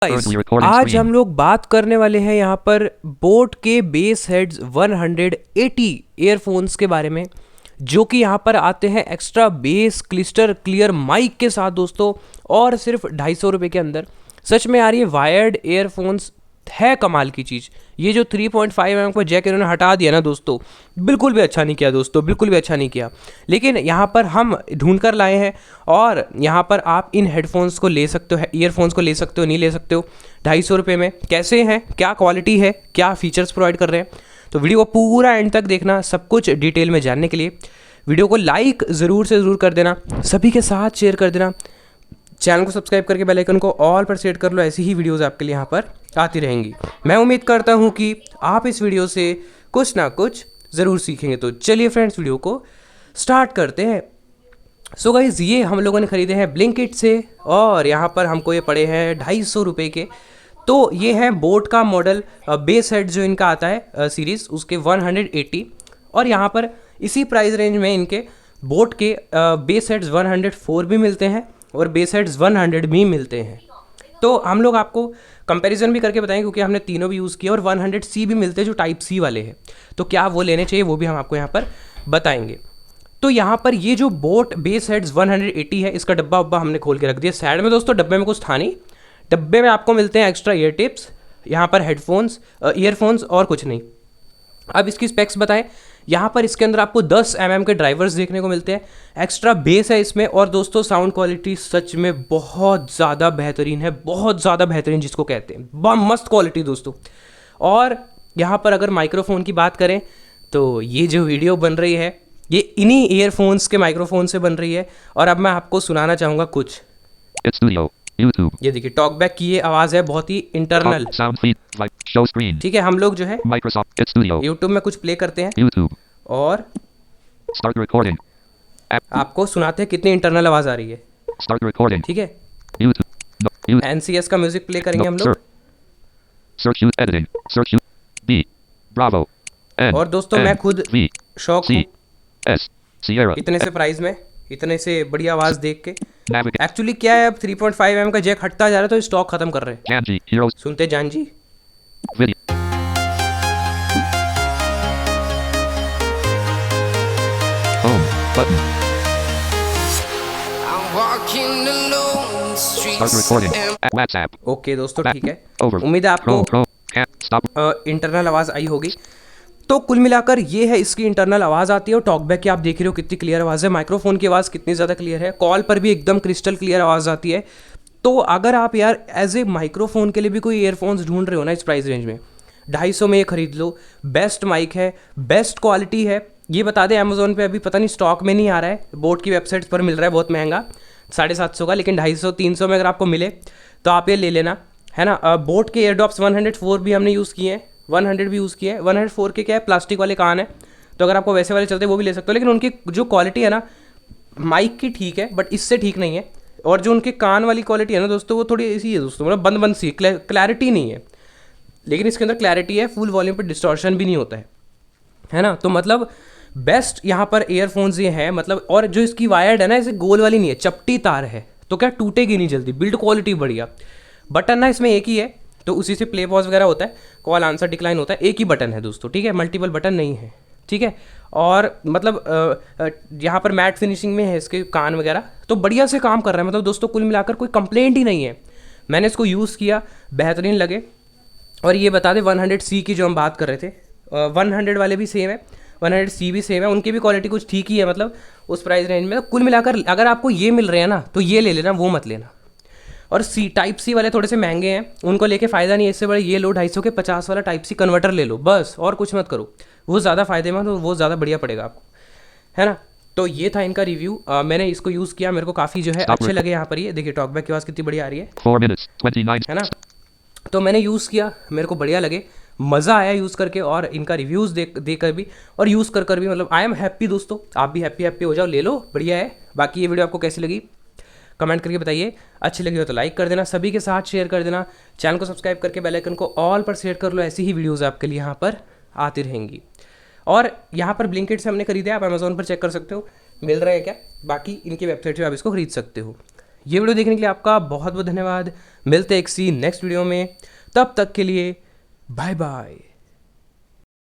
आज हम लोग बात करने वाले हैं यहाँ पर बोट के बेस हेड्स 180 ईयरफोन्स के बारे में, जो कि यहाँ पर आते हैं extra bass crystal clear mic के साथ दोस्तों, और सिर्फ 250 रुपये के अंदर। सच में यार ये वायर्ड ईयरफोन्स है कमाल की चीज़। ये जो 3.5 mm का जैक इन्होंने हटा दिया ना दोस्तों, बिल्कुल भी अच्छा नहीं किया दोस्तों, बिल्कुल भी अच्छा नहीं किया। लेकिन यहाँ पर हम ढूंढ कर लाए हैं और यहाँ पर आप इन हेडफोन्स को ले सकते हो, ईयरफोन्स को ले सकते हो, नहीं ले सकते हो। 250 रुपये में कैसे हैं, क्या क्वालिटी है, क्या फीचर्स प्रोवाइड कर रहे हैं, तो वीडियो को पूरा एंड तक देखना सब कुछ डिटेल में जानने के लिए। वीडियो को लाइक ज़रूर से ज़रूर कर देना, सभी के साथ शेयर कर देना, चैनल को सब्सक्राइब करके बेल आइकन को ऑल पर सेट कर लो। ऐसी ही वीडियोस आपके लिए यहाँ पर आती रहेंगी। मैं उम्मीद करता हूँ कि आप इस वीडियो से कुछ ना कुछ ज़रूर सीखेंगे। तो चलिए फ्रेंड्स, वीडियो को स्टार्ट करते हैं। सो गाइज़, ये हम लोगों ने ख़रीदे हैं ब्लिंकिट से और यहाँ पर हमको ये पड़े हैं 250 रुपये के। तो ये है बोट का मॉडल बेस हेड जो इनका आता है सीरीज़, उसके 180, और यहाँ पर इसी प्राइस रेंज में इनके बोट के बेस हेड्स 104 भी मिलते हैं और बेस हेड्स 100 भी मिलते हैं। तो हम लोग आपको कंपैरिजन भी करके बताएंगे क्योंकि हमने तीनों भी यूज़ किया, और 100C भी मिलते हैं जो टाइप सी वाले हैं। तो क्या वो लेने चाहिए वो भी हम आपको यहाँ पर बताएंगे। तो यहाँ पर ये जो बोट बेस हेड्स 180 है, इसका डब्बा वब्बा हमने खोल के रख दिया साइड में दोस्तों। डब्बे में कुछ था नहीं, डब्बे में आपको मिलते हैं एक्स्ट्रा ईयर टिप्स, यहाँ पर हेडफोन्स ईयरफोन्स और कुछ नहीं। अब इसकी स्पेक्स बताएं। यहाँ पर इसके अंदर आपको 10 mm के ड्राइवर्स देखने को मिलते हैं, एक्स्ट्रा बेस है इसमें, और दोस्तों साउंड क्वालिटी सच में बहुत ज़्यादा बेहतरीन है, बहुत ज़्यादा बेहतरीन जिसको कहते हैं, बहुत मस्त क्वालिटी दोस्तों। और यहाँ पर अगर माइक्रोफोन की बात करें तो ये जो वीडियो बन रही है ये इन्हीं ईयरफोन्स के माइक्रोफोन से बन रही है। और अब मैं आपको सुनाना चाहूँगा कुछ। YouTube. ये देखिए टॉकबैक की ये आवाज़ है, बहुत ही internal, Sound feed like show screen. ठीक है। हम लोग जो है Microsoft Hit Studio. यूट्यूब में कुछ प्ले करते हैं YouTube. और Start recording. आपको सुनाते हैं कितनी इंटरनल आवाज़ आ रही है, Start recording. ठीक है। YouTube. No. You. NCS का म्यूजिक प्ले करेंगे हम लोग। Search use editing. Search use. B. Bravo. N. और दोस्तों मैं खुद V. शौक C. हूँ S. Sierra. इतने से प्राइस में इतने से बड़ी आवाज़ देख के। Navigate. एक्चुअली क्या है, अब 3.5 mm का जैक हटता जा रहा है तो स्टॉक खत्म कर रहे हैं। Janji. Heroes. सुनते जान जी। Video. Home. Button. I'm walking alone, the Start streets recording. empty. WhatsApp. Okay दोस्तों, ठीक है। Over. उम्मीद है आपको Pro. Can't stop. इंटरनल आवाज़ आई होगी। तो कुल मिलाकर ये है इसकी इंटरनल आवाज़ आती है। और टॉकबैक की आप देख रहे हो कितनी क्लियर आवाज़ है, माइक्रोफोन की आवाज़ कितनी ज़्यादा क्लियर है, कॉल पर भी एकदम क्रिस्टल क्लियर आवाज़ आती है। तो अगर आप यार एज ए माइक्रोफोन के लिए भी कोई ईयरफोन्स ढूंढ रहे हो ना इस प्राइस रेंज में, 250 में ये खरीद लो। बेस्ट माइक है, बेस्ट क्वालिटी है। ये बता दें अमेजोन पे अभी पता नहीं स्टॉक में नहीं आ रहा है, बोट की वेबसाइट्स पर मिल रहा है बहुत महंगा, 750 का। लेकिन 250-300 में अगर आपको मिले तो आप ये ले लेना, है ना। बोट के एयरडॉप्स 104 भी हमने यूज़ किए हैं, 100 भी यूज़ किए हैं। 104 के क्या है, प्लास्टिक वाले कान है, तो अगर आपको वैसे वाले चलते वो भी ले सकते हो। लेकिन उनकी जो क्वालिटी है ना माइक की ठीक है, बट इससे ठीक नहीं है। और जो उनके कान वाली क्वालिटी है ना दोस्तों, वो थोड़ी ऐसी है दोस्तों, मतलब बंद बंद सी, क्लैरिटी नहीं है। लेकिन इसके अंदर क्लैरिटी है, फुल वॉल्यूम पर डिस्टॉर्शन भी नहीं होता है ना। तो मतलब बेस्ट यहाँ पर ईयरफोन्स ये हैं, मतलब। और जो इसकी वायर्ड है ना, ऐसे गोल वाली नहीं है, चपटी तार है, तो क्या टूटेगी नहीं जल्दी, बिल्ड क्वालिटी बढ़िया। बटन ना इसमें एक ही है, तो उसी से प्ले पॉज वगैरह होता है, कॉल आंसर डिक्लाइन होता है। एक ही बटन है दोस्तों, ठीक है, मल्टीपल बटन नहीं है, ठीक है। और मतलब यहाँ पर मैट फिनिशिंग में है इसके कान वगैरह, तो बढ़िया से काम कर रहा है। मतलब दोस्तों कुल मिलाकर कोई कंप्लेंट ही नहीं है। मैंने इसको यूज़ किया, बेहतरीन लगे। और ये बता दें 100C की जो हम बात कर रहे थे, 100 वाले भी सेम है, 100C भी सेम है, उनकी भी क्वालिटी कुछ ठीक ही है, मतलब उस प्राइस रेंज में। तो कुल मिलाकर अगर आपको ये मिल रहे हैं ना तो ये ले लेना, वो मत लेना। और टाइप सी वाले थोड़े से महंगे हैं, उनको लेके फ़ायदा नहीं है। इससे बड़े ये लो 250 के 50 वाला टाइप सी कन्वर्टर ले लो बस, और कुछ मत करो, वो ज़्यादा फ़ायदेमंद और वो ज़्यादा बढ़िया पड़ेगा आपको, है ना। तो ये था इनका रिव्यू। मैंने इसको यूज़ किया, मेरे को काफ़ी जो है अच्छे लगे। यहाँ पर ये देखिए टॉकबैक की आवाज़ कितनी बढ़िया आ रही है, 4 minutes 29. है ना। तो मैंने यूज़ किया, मेरे को बढ़िया लगे, मज़ा आया यूज़ करके, और इनका रिव्यूज़ देकर भी और यूज़ कर भी, मतलब आई एम हैप्पी दोस्तों। आप भी हैप्पी हो जाओ, ले लो, बढ़िया है। बाकी ये वीडियो आपको कैसी लगी कमेंट करके बताइए। अच्छी लगी हो तो लाइक कर देना, सभी के साथ शेयर कर देना, चैनल को सब्सक्राइब करके बेल आइकन को ऑल पर सेट कर लो। ऐसी ही वीडियोस आपके लिए यहाँ पर आती रहेंगी। और यहाँ पर ब्लिंकिट से हमने खरीदे, आप अमेजोन पर चेक कर सकते हो मिल रहा है क्या। बाकी इनकी वेबसाइट से आप इसको खरीद सकते हो। ये वीडियो देखने के लिए आपका बहुत बहुत धन्यवाद। मिलते हैं एक सी नेक्स्ट वीडियो में, तब तक के लिए बाय बाय।